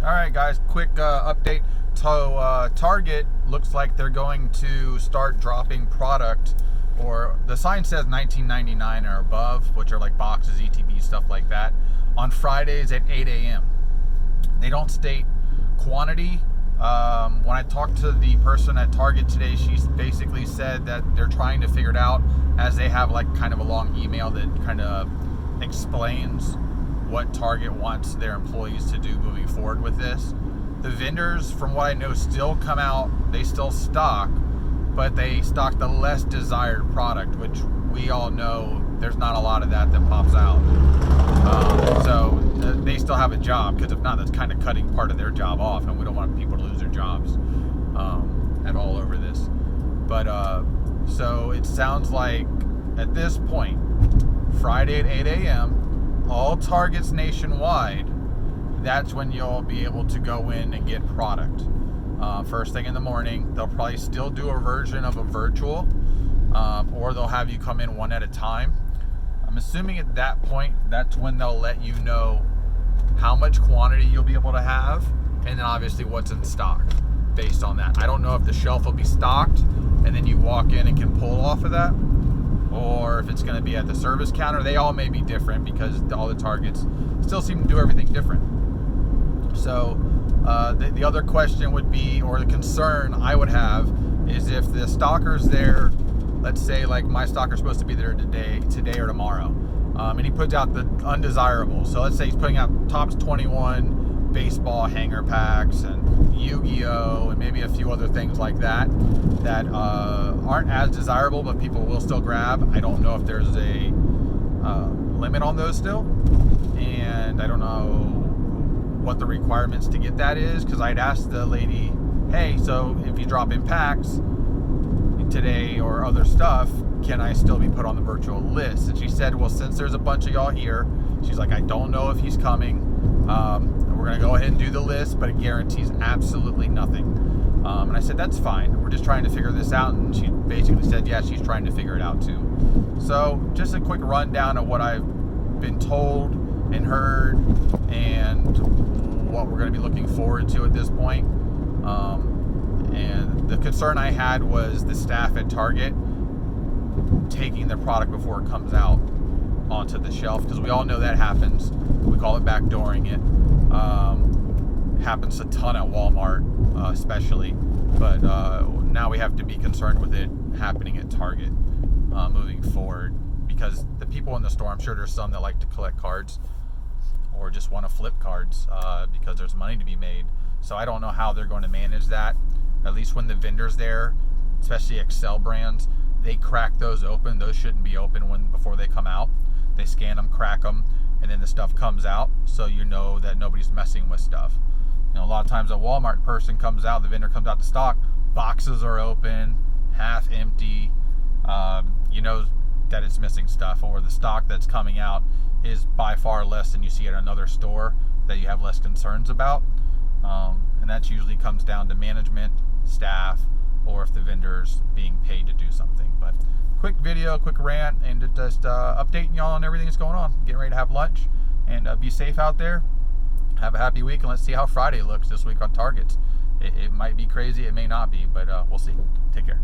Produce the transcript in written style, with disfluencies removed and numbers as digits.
All right, guys, quick update. So Target looks like they're going to start dropping product, or the sign says $19.99 or above, which are like boxes, ETB, stuff like that, on Fridays at 8 a.m. They don't state quantity. When I talked to the person at Target today, she basically said that they're trying to figure it out, as they have like kind of a long email that kind of explains what Target wants their employees to do moving forward with this. The vendors, from what I know, still come out, they still stock, but they stock the less desired product, which we all know there's not a lot of that pops out. So they still have a job, because if not, that's kind of cutting part of their job off, and we don't want people to lose their jobs at all over this. But so it sounds like at this point, Friday at 8 a.m., all Targets nationwide, that's when you'll be able to go in and get product. First thing in the morning, they'll probably still do a version of a virtual, or they'll have you come in one at a time. I'm assuming at that point, that's when they'll let you know how much quantity you'll be able to have, and then obviously what's in stock based on that. I don't know if the shelf will be stocked and then you walk in and can pull off of that, or if it's going to be at the service counter. They all may be different, because all the Targets still seem to do everything different. So the other question would be, or the concern I would have, is if the stocker's there, let's say like my stocker's supposed to be there today or tomorrow, and he puts out the undesirables. So let's say he's putting out Topps 21 baseball hanger packs and Yu-Gi-Oh! And maybe a few other things like that aren't as desirable, but people will still grab. I don't know if there's a limit on those still, and I don't know what the requirements to get that is, because I'd asked the lady, hey, so if you drop in packs today or other stuff, can I still be put on the virtual list? And she said, well, since there's a bunch of y'all here, she's like, I don't know if he's coming. We're going to go ahead and do the list, but it guarantees absolutely nothing. And I said, that's fine. We're just trying to figure this out. And she basically said, yeah, she's trying to figure it out too. So just a quick rundown of what I've been told and heard, and what we're going to be looking forward to at this point. And the concern I had was the staff at Target taking the product before it comes out onto the shelf, because we all know that happens. We call it backdooring it. Happens a ton at Walmart, especially, but now we have to be concerned with it happening at Target moving forward, because the people in the store, I'm sure there's some that like to collect cards or just want to flip cards because there's money to be made. So I don't know how they're going to manage that. At least when the vendors there, especially Excel brands, they crack those open. Those shouldn't be open before they come out. They scan them, crack them, and then the stuff comes out, so you know that nobody's messing with stuff. You know, a lot of times a Walmart person comes out, the vendor comes out to stock, boxes are open, half empty. You know that it's missing stuff, or the stock that's coming out is by far less than you see at another store that you have less concerns about. And that usually comes down to management, staff, or if the vendor's being paid to do something. But quick video, quick rant, and just updating y'all on everything that's going on. Getting ready to have lunch, and be safe out there. Have a happy week, and let's see how Friday looks this week on Targets. It might be crazy, it may not be, but we'll see. Take care.